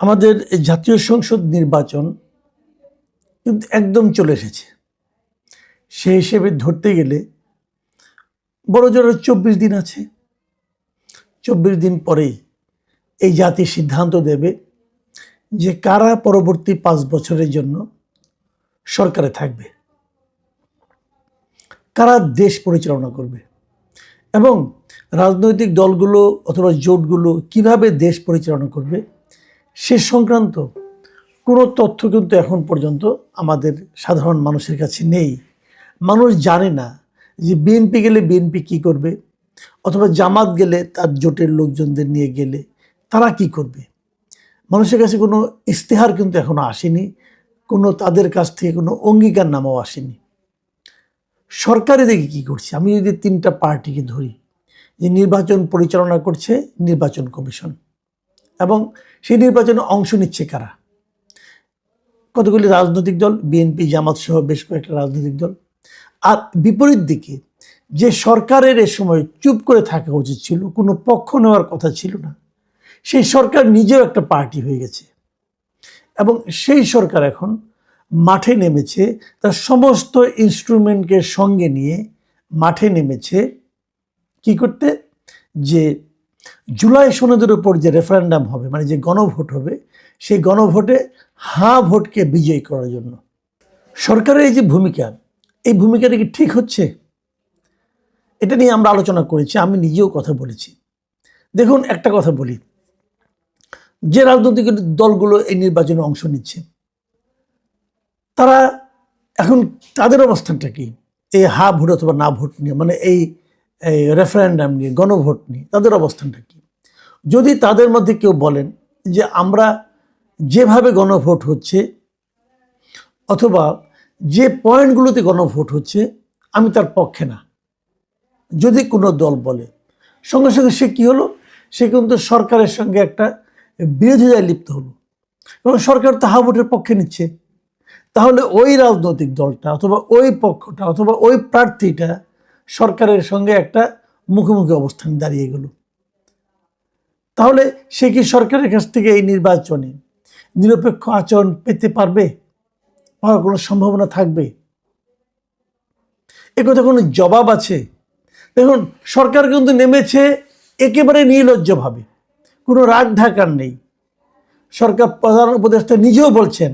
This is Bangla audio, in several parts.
আমাদের জাতীয় সংসদ নির্বাচন কিন্তু একদম চলে এসেছে। সেই হিসেবে ধরতে গেলে বড় জোর 24 দিন আছে। 24 দিন পরেই এই জাতি সিদ্ধান্ত দেবে যে কারা পরবর্তী 5 বছরের জন্য সরকারে থাকবে, কারা দেশ পরিচালনা করবে এবং রাজনৈতিক দলগুলো অথবা জোটগুলো কিভাবে দেশ পরিচালনা করবে সে সংক্রান্ত কোনো তথ্য কিন্তু এখন পর্যন্ত আমাদের সাধারণ মানুষের কাছে নেই। মানুষ জানে না যে বিএনপি গেলে বিএনপি কী করবে, অথবা জামাত গেলে তার জোটের লোকজনদের নিয়ে গেলে তারা কি করবে। মানুষের কাছে কোনো ইশতেহার কিন্তু এখনো আসেনি, কোনো তাদের কাছ থেকে কোনো অঙ্গীকারনামাও আসেনি। সরকারে দেখি কী করছে, আমি যদি 3টা পার্টিকে ধরি, যে নির্বাচন পরিচালনা করছে নির্বাচন কমিশন এবং সেই নির্বাচনে অংশ নিচ্ছে কারা, কতগুলি রাজনৈতিক দল, বিএনপি জামাত সহ বেশ কয়েকটা রাজনৈতিক দল। আর বিপরীত দিকে যে সরকারের এ সময় চুপ করে থাকা উচিত ছিল, কোনো পক্ষ নেওয়ার কথা ছিল না, সেই সরকার নিজেও একটা পার্টি হয়ে গেছে এবং সেই সরকার এখন মাঠে নেমেছে, তার সমস্ত ইনস্ট্রুমেন্টকে সঙ্গে নিয়ে মাঠে নেমেছে কি করতে, যে জুলাই সনদের উপর যে রেফারেন্ডাম হবে, মানে যে গণভোট হবে, সেই গণভোটে হাঁ ভোটকে বিজয়ী করার জন্য। সরকারের এই যে ভূমিকা, এই ভূমিকাটা কি ঠিক হচ্ছে? এটা নিয়ে আমরা আলোচনা করেছি, আমি নিজেও কথা বলেছি। দেখুন, একটা কথা বলি, যে রাজনৈতিক দলগুলো এই নির্বাচনে অংশ নিচ্ছে তারা এখন তাদের অবস্থানটা কি এই হা ভোট অথবা না ভোট নিয়ে, মানে এই রেফারেন্ডাম নিয়ে, গণভোট নিয়ে তাদের অবস্থানটা কি? যদি তাদের মধ্যে কেউ বলেন যে আমরা যেভাবে গণভোট হচ্ছে অথবা যে পয়েন্টগুলোতে গণভোট হচ্ছে আমি তার পক্ষে না, যদি কোনো দল বলে, সঙ্গে সঙ্গে সে কী হলো, সে কিন্তু সরকারের সঙ্গে একটা বিরোধিতায় লিপ্ত হলো এবং সরকার তো হা ভোটের পক্ষে নিচ্ছে। তাহলে ওই রাজনৈতিক দলটা অথবা ওই পক্ষটা অথবা ওই প্রার্থীটা সরকারের সঙ্গে একটা মুখোমুখি অবস্থান দাঁড়িয়ে গেল। তাহলে সে কি সরকারের কাছ থেকে এই নির্বাচনে নিরপেক্ষ আচরণ পেতে পারবে? পাওয়ার কোনো সম্ভাবনা থাকবে? এ কথা কোনো জবাব আছে? দেখুন, সরকার কিন্তু নেমেছে একেবারে নির্লজ্জভাবে, কোনো রাগ ঢাকার নেই। সরকার প্রধান উপদেষ্টা নিজেও বলছেন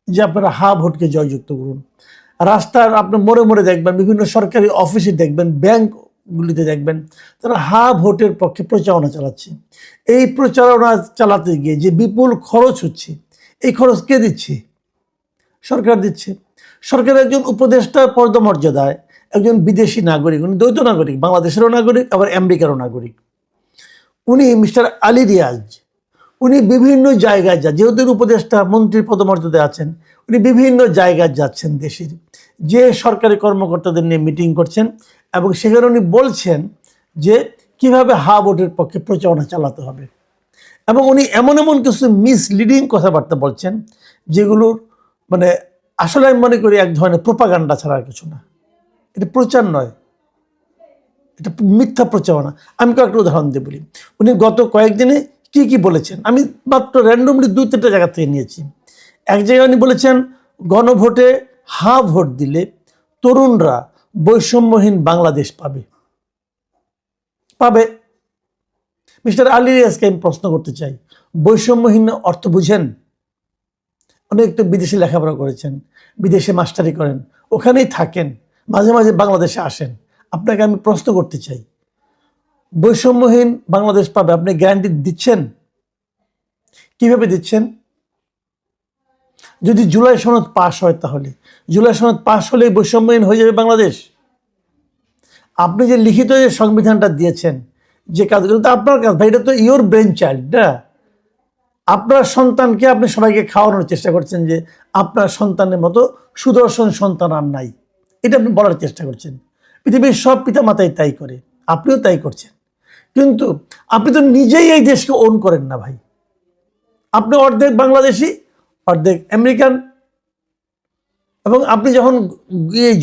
যে আপনারা হা ভোটকে জয়যুক্ত করুন। রাস্তার আপনি মোড়ে মোড়ে দেখবেন, বিভিন্ন সরকারি অফিসে দেখবেন, ব্যাংকগুলিতে দেখবেন, তারা হা ভোটের পক্ষে প্রচারণা চালাচ্ছে। এই প্রচারণা চালাতে গিয়ে যে বিপুল খরচ হচ্ছে, এই খরচ কে দিচ্ছে? সরকার দিচ্ছে। সরকারের একজন উপদেষ্টার পদমর্যাদায় একজন বিদেশি নাগরিক, উনি দ্বৈত নাগরিক, বাংলাদেশেরও নাগরিক আবার আমেরিকারও নাগরিক, উনি মিস্টার আলী রিয়াজ, উনি বিভিন্ন জায়গায় যেহেতু উপদেষ্টা মন্ত্রীর পদমর্যাদায় আছেন, উনি বিভিন্ন জায়গায় যাচ্ছেন দেশের, যে সরকারি কর্মকর্তাদের নিয়ে মিটিং করছেন এবং সেখানে উনি বলছেন যে কিভাবে হা ভোটের পক্ষে প্রচারণা চালাতে হবে এবং উনি এমন এমন কিছু মিসলিডিং কথাবার্তা বলছেন যেগুলোর মানে আসলে আমি মনে করি এক ধরনের প্রোপাগান্ডা ছাড়া আর কিছু না। এটা প্রচার নয়, এটা মিথ্যা প্রচারণা। আমি কয়েকটা উদাহরণ দিয়ে বলি। উনি গত কয়েকদিনে কি কি বলেছেন, আমি মাত্র র্যান্ডমলি 2-3টা জায়গা থেকে নিয়েছি। এক জায়গায় উনি বলেছেন গণভোটে হা ভোট দিলে তরুণরা বৈষম্যহীন বাংলাদেশ পাবে। মিস্টার আলী রিয়াজকে আমি প্রশ্ন করতে চাই, বৈষম্যহীন অর্থ বুঝেন? অনেক তো বিদেশে লেখাপড়া করেছেন, বিদেশে মাস্টারি করেন, ওখানেই থাকেন, মাঝে মাঝে বাংলাদেশে আসেন। আপনাকে আমি প্রশ্ন করতে চাই, বৈষম্যহীন বাংলাদেশ পাবে আপনি গ্যারান্টি দিচ্ছেন? কিভাবে দিচ্ছেন? যদি জুলাই সনদ পাশ হয়, তাহলে জুলাই সনদ পাশ হলেই বৈষম্যহীন হয়ে যাবে বাংলাদেশ? আপনি যে লিখিত যে সংবিধানটা দিয়েছেন, যে কাজগুলো তো আপনার কাজ ভাই, এটা তো ইয়োর ব্রেন চাইল্ড না? আপনার সন্তানকে আপনি সবাইকে খাওয়ানোর চেষ্টা করছেন যে আপনার সন্তানের মতো সুদর্শন সন্তান আর নাই, এটা আপনি বলার চেষ্টা করছেন। পৃথিবীর সব পিতামাতাই তাই করে, আপনিও তাই করছেন, কিন্তু আপনি তো নিজেই এই দেশকে ওন করেন না ভাই। আপনি অর্ধেক বাংলাদেশি, অর্ধেক আমেরিকান, এবং আপনি যখন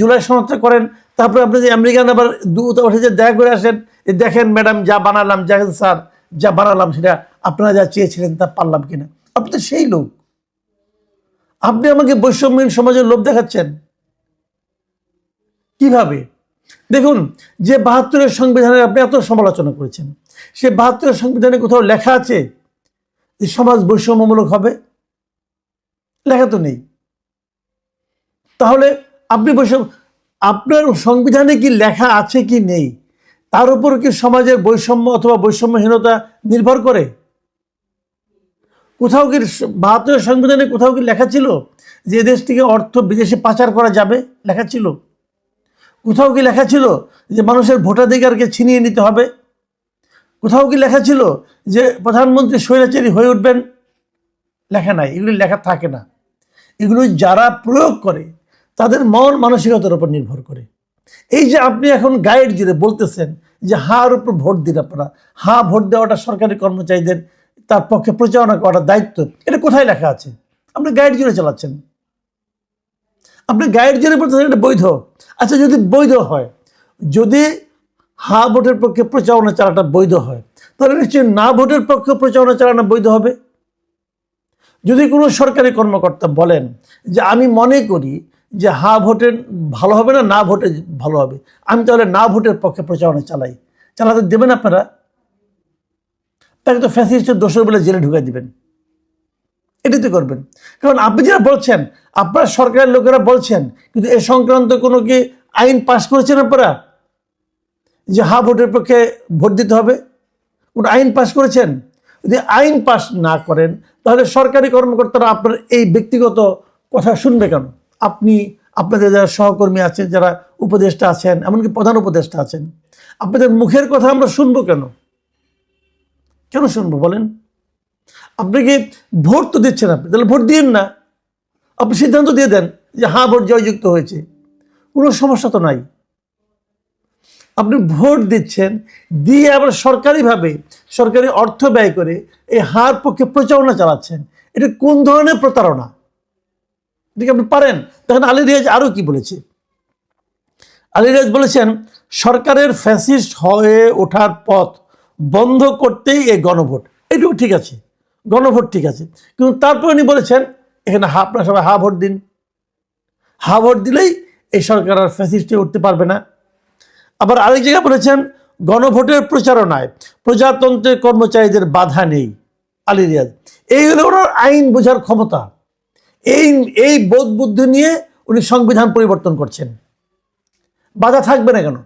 জুলাই সনদটা করেন, তারপরে আপনি যে আমেরিকান আবার দূতাবাসে যে দেখা করে আসেন, দেখেন ম্যাডাম যা বানালাম, স্যার যা বানালাম সেটা আপনারা যা চেয়েছিলেন তা পারলাম কিনা। আপনি তো সেই লোক। আপনি আমাকে বৈষম্যহীন সমাজের লোভ দেখাচ্ছেন কিভাবে? দেখুন, যে ৭২-এর সংবিধানের আপনি এত সমালোচনা করেছেন, সে ৭২-এর সংবিধানে কোথাও লেখা আছে যে সমাজ বৈষম্যমূলক হবে? লেখা তো নেই। তাহলে আপনি আপনার সংবিধানে কি লেখা আছে কি নেই তার উপর কি সমাজের বৈষম্য অথবা বৈষম্যহীনতা নির্ভর করে? কোথাও কি ৭২-এর সংবিধানে কোথাও কি লেখা ছিল যে দেশ থেকে অর্থ বিদেশে পাচার করা যাবে? লেখা ছিল? কোথাও কি লেখা ছিল যে মানুষের ভোটাধিকারকে ছিনিয়ে নিতে হবে? কোথাও কি লেখা ছিল যে প্রধানমন্ত্রী স্বৈরাচারী হয়ে উঠবেন? লেখা নাই, এগুলি লেখা থাকে না। এগুলো যারা প্রয়োগ করে তাদের মন মানসিকতার উপর নির্ভর করে। এই যে আপনি এখন গাইড জুড়ে বলতেছেন যে হার উপর ভোট দিন আপনারা, ভোট দেওয়াটা সরকারি কর্মচারীদের তার পক্ষে প্রচারণা করার দায়িত্ব, এটা কোথায় লেখা আছে? আপনি গাইড জুড়ে চালাচ্ছেন। আপনি গাইড জুড়ে বলতেছেন এটা বৈধ। আচ্ছা, যদি বৈধ হয়, যদি ভোটের পক্ষে প্রচারণা চালাটা বৈধ হয়, তাহলে নিশ্চয়ই না ভোটের পক্ষে প্রচারণা চালানো বৈধ হবে। যদি কোনো সরকারি কর্মকর্তা বলেন যে আমি মনে করি যে ভোটে ভালো হবে না ভোটে ভালো হবে, আমি তাহলে না ভোটের পক্ষে প্রচারণা চালাই, চালাতে দেবেন আপনারা? তাকে তো ফ্যাসিস্টের দোষর বলে জেলে ঢুকাই দিবেন। এটাই তো করবেন। কারণ আপনি যেটা বলছেন, আপনার সরকারের লোকেরা বলছেন, কিন্তু এ সংক্রান্ত কোনো কি আইন পাশ করেছেন আপনারা যে ভোটের পক্ষে ভোট দিতে হবে? কোনো আইন পাশ করেছেন? যদি আইন পাশ না করেন তাহলে সরকারি কর্মকর্তারা আপনার এই ব্যক্তিগত কথা শুনবে কেন? আপনি, আপনাদের যারা সহকর্মী আছেন, যারা উপদেষ্টা আছেন, এমনকি প্রধান উপদেষ্টা আছেন, আপনাদের মুখের কথা আমরা শুনবো কেন? কেন শুনবো বলেন? আপনি কি ভোট তো দিচ্ছেন, আপনি তাহলে ভোট দিন না, আপনি সিদ্ধান্ত দিয়ে দেন যে ভোট জয়যুক্ত হয়েছে, কোনো সমস্যা তো নাই। আপনি ভোট দিচ্ছেন, দিয়ে আবার সরকারিভাবে সরকারি অর্থ ব্যয় করে এই পক্ষে প্রচারণা চালাচ্ছেন। এটা কোন ধরনের প্রতারণা? এটা কি আপনি পারেন? দেখেন আলী রিয়াজ আরও কি বলেছে। আলী রিয়াজ বলেছেন, সরকারের ফ্যাসিস্ট হয়ে ওঠার পথ বন্ধ করতেই এই গণভোট। এটুকু ঠিক আছে, গণভোট ঠিক আছে, কিন্তু তারপর উনি বলেছেন এখানে আপনারা সবাই ভোট দিন। ভোট দিলেই এই সরকার আর ফ্যাসিস্টে উঠতে পারবে না। আবার আরেক জায়গায় বলেছেন, গণভোটের প্রচারণায় প্রজাতন্ত্রের কর্মচারীদের বাধা নেই। আলী রিয়াজ, এই হলো ওনার আইন বোঝার ক্ষমতা। এই বোধ বুদ্ধি নিয়ে উনি সংবিধান পরিবর্তন করছেন। বাধা থাকবে না কেন?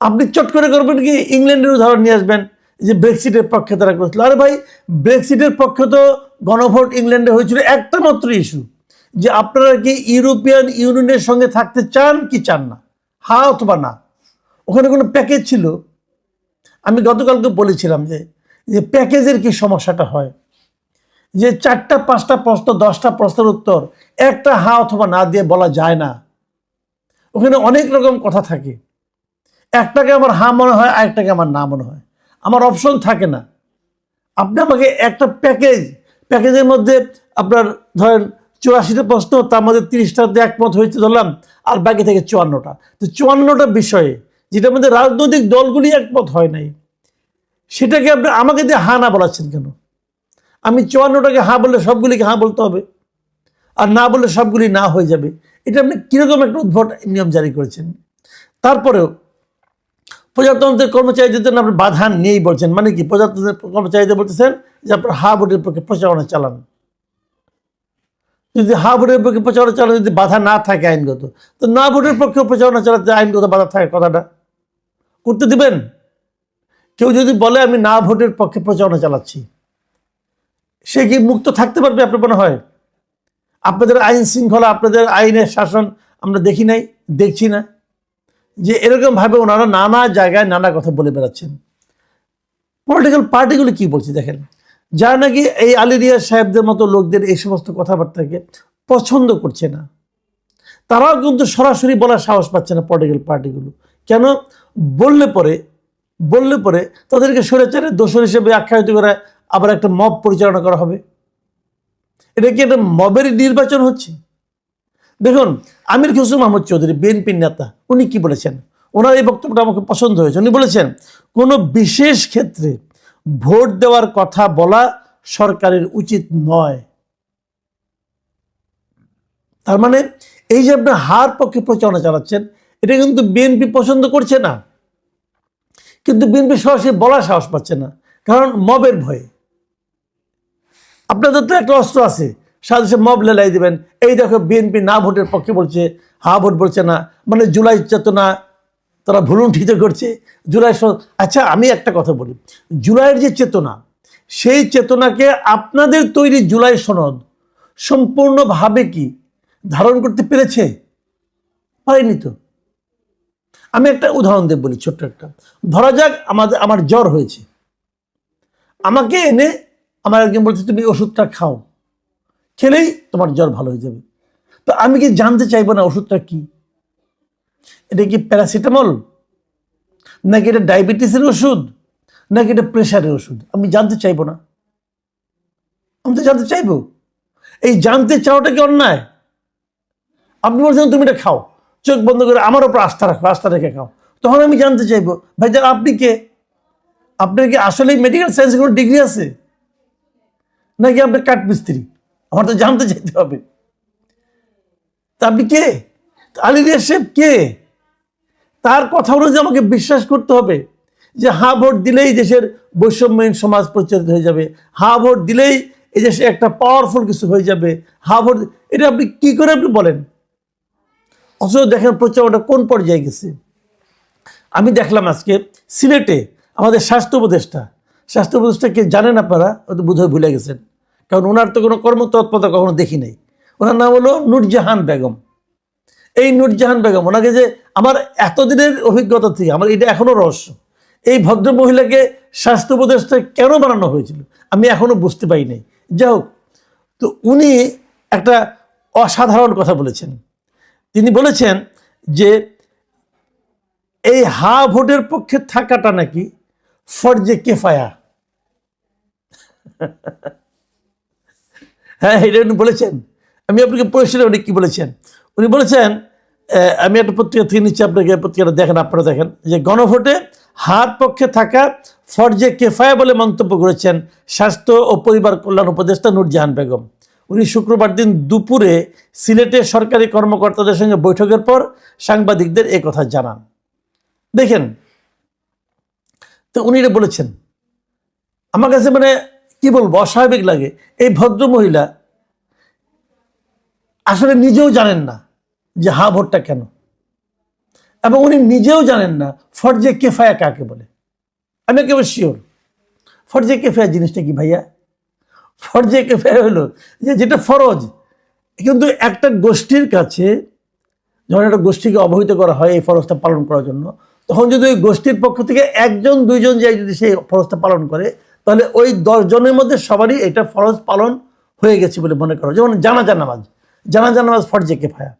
আপনি চট করে করবেন কি ইংল্যান্ডের উদাহরণ নিয়ে আসবেন যে ব্রেক্সিটের পক্ষে তারা করেছিল। আরে ভাই, ব্রেক্সিটের পক্ষে তো গণভোট ইংল্যান্ডে হয়েছিল একটা মাত্র ইস্যু, যে আপনারা কি ইউরোপিয়ান ইউনিয়নের সঙ্গে থাকতে চান কি চান না, অথবা না। ওখানে কোনো প্যাকেজ ছিল? আমি গতকালকে বলেছিলাম যে প্যাকেজের কি সমস্যাটা হয়, যে 4টা 5টা প্রশ্ন 10টা প্রশ্নের উত্তর একটা অথবা না দিয়ে বলা যায় না। ওখানে অনেক রকম কথা থাকে, একটাকে আমার মনে হয়, আরেকটাকে আমার না মনে হয়, আমার অপশন থাকে না। আপনি আমাকে একটা প্যাকেজের মধ্যে আপনার ধরেন 84টা প্রশ্ন, তার মধ্যে 30টাতে একমত হয়েছে ধরলাম, আর বাকি থেকে 54টা। তো 54টা বিষয়ে যেটার মধ্যে রাজনৈতিক দলগুলি একমত হয় নাই, সেটাকে আপনি আমাকে দিয়ে না বলাচ্ছেন কেন? আমি 54টাকে বললে সবগুলিকে বলতে হবে, আর না বললে সবগুলি না হয়ে যাবে। এটা আপনি কীরকম একটা উদ্ভট নিয়ম জারি করেছেন। তারপরেও প্রজাতন্ত্রের কর্মচারীদের জন্য আপনি বাধা নেই বলছেন, মানে কি? প্রজাতন্ত্রের কর্মচারীদের বলতেছেন যে আপনার ভোটের পক্ষে প্রচারণা চালান। যদি ভোটের পক্ষে প্রচারণা চালানো যদি বাধা না থাকে আইনগত, তো না ভোটের পক্ষে প্রচারণা চালাতে আইনগত বাধা থাকে, কথাটা করতে দিবেন? কেউ যদি বলে আমি না ভোটের পক্ষে প্রচারণা চালাচ্ছি, সে কি মুক্ত থাকতে পারবে আপনার মনে হয়? আপনাদের আইন শৃঙ্খলা, আপনাদের আইনের শাসন আমরা দেখি নাই, দেখছি না, যে এরকমভাবে ওনারা নানা জায়গায় নানা কথা বলে বেড়াচ্ছেন। পলিটিক্যাল পার্টিগুলো কি বলছে দেখেন, যারা নাকি এই আলী রিয়াজ সাহেবদের মতো লোকদের এই সমস্ত কথাবার্তাকে পছন্দ করছে না, তারাও কিন্তু সরাসরি বলার সাহস পাচ্ছে না পলিটিক্যাল পার্টিগুলো। কেন? বললে পরে তাদেরকে স্বৈরাচারের দোষর হিসেবে আখ্যায়িত করে আবার একটা মব পরিচালনা করা হবে। এটা কি একটা মবেরই নির্বাচন হচ্ছে? দেখুন, আমির খসরু মাহমুদ চৌধুরী, বিএনপির নেতা, উনি কি বলেছেন? ওনার এই বক্তব্যটা আমাকে পছন্দ হয়েছে। উনি বলেছেন, কোনো বিশেষ ক্ষেত্রে ভোট দেওয়ার কথা বলা সরকারের উচিত নয়। তার মানে এই যে আপনার হার পক্ষে প্রচারণা চালাচ্ছেন, এটা কিন্তু বিএনপি পছন্দ করছে না, কিন্তু বিএনপি সরাসরি বলার সাহস পাচ্ছে না, কারণ মবের ভয়ে। আপনাদের তো একটা অস্ত্র আছে, সাথে মব লেলাই দিবেন, এই দেখো বিএনপি না ভোটের পক্ষে বলছে, হা ভোট বলছে না, মানে জুলাই চেতনা তারা ভুলুণ্ঠিত করছে। জুলাই আচ্ছা আমি একটা কথা বলি, জুলাইয়ের যে চেতনা, সেই চেতনাকে আপনাদের তৈরি জুলাই সনদ সম্পূর্ণভাবে কি ধারণ করতে পেরেছে? পারেনি তো। আমি একটা উদাহরণ দেব, বলি ছোট্ট একটা। ধরা যাক আমার জ্বর হয়েছে, আমাকে এনে আমার একজন বলছে তুমি ওষুধটা খাও, খেলেই তোমার জ্বর ভালো হয়ে যাবে। তো আমি কি জানতে চাইবো না ওষুধটা কি? এটা কি প্যারাসিটামল, নাকি এটা ডায়াবেটিসের ওষুধ, নাকি এটা প্রেশারের ওষুধ? আমি জানতে চাইবো না? আমি তো জানতে চাইবো। এই জানতে চাওয়াটা কি অন্যায়? আপনি বলছেন তুমি এটা খাও, চোখ বন্ধ করে আমার ওপর আস্থা রাখো, আস্থা রেখে খাও, তখন আমি জানতে চাইবো ভাই যান আপনি কে? আপনার কি আসলে মেডিকেল সায়েন্সে কোনো ডিগ্রি আছে, নাকি আপনার কাঠমিস্ত্রি? আমার তো জানতে চাইতে হবে। তা আপনি কে? আলী রিয়াজ সাহেব কে? তার কথা অনুযায়ী আমাকে বিশ্বাস করতে হবে যে হা ভোট দিলেই দেশের বৈষম্যহীন সমাজ প্রচারিত হয়ে যাবে, হা ভোট দিলেই এই দেশে একটা পাওয়ারফুল কিছু হয়ে যাবে, হা ভোট। এটা আপনি কি করে আপনি বলেন? অথচ দেখেন প্রচারণাটা কোন পর্যায়ে গেছে। আমি দেখলাম আজকে সিলেটে আমাদের স্বাস্থ্য উপদেষ্টাকে জানেন আপনারা? হয়তো বোধহয় ভুলে গেছেন, কারণ ওনার তো কোনো কর্মতৎপরতা কখনো দেখি নাই। ওনার নাম হলো নূরজাহান বেগম। এই নূরজাহান বেগম, ওনাকে যে আমার এতদিনের অভিজ্ঞতা থেকে আমার এটা এখনো রহস্য, এই ভদ্র মহিলাকে স্বাস্থ্য উপদেষ্টা কেন বানানো হয়েছিল আমি এখনো বুঝতে পারি নাই। যাই হোক, তো উনি একটা অসাধারণ কথা বলেছেন। তিনি বলেছেন যে এই হা ভোটের পক্ষে থাকাটা নাকি ফরজে কেফায়া। হ্যাঁ, এটা উনি বলেছেন। আমি আপনাকে পরিষ্কার উনি কি বলেছেন। উনি বলেছেন, আমি একটা পত্রিকা থেকে নিচ্ছি, আপনাকে পত্রিকাটা দেখেন, আপনারা দেখেন, যে গণভোটে হার পক্ষে থাকা ফরজে কেফায়া বলে মন্তব্য করেছেন স্বাস্থ্য ও পরিবার কল্যাণ উপদেষ্টা নূরজাহান বেগম। উনি শুক্রবার দিন দুপুরে সিলেটে সরকারি কর্মকর্তাদের সঙ্গে বৈঠকের পর সাংবাদিকদের এ কথা জানান। দেখেন, তো উনি এটা বলেছেন, আমার কাছে মানে কি বলবো, অস্বাভাবিক লাগে। এই ভদ্র মহিলা আসলে নিজেও জানেন না যে হা ভোটটা কেন, এবং উনি নিজেও জানেন না ফরজে কেফায়া কাকে বলে। আমি একেবারে শিওর ফরজে কেফায়া জিনিসটা কি ভাইয়া? ফরজে কেফায়া হলো যে যেটা ফরজ, কিন্তু একটা গোষ্ঠীর কাছে যখন একটা গোষ্ঠীকে অবহিত করা হয় এই ফরজটা পালন করার জন্য, তখন যদি ওই গোষ্ঠীর পক্ষ থেকে একজন দুইজন যাই যদি সেই ফরজটা পালন করে, তাহলে ওই 10 জনের মধ্যে সবারই এটা ফরজ পালন হয়ে গেছে বলে মনে করো। যেমন জানাজা নামাজ ফরজে কেফায়া।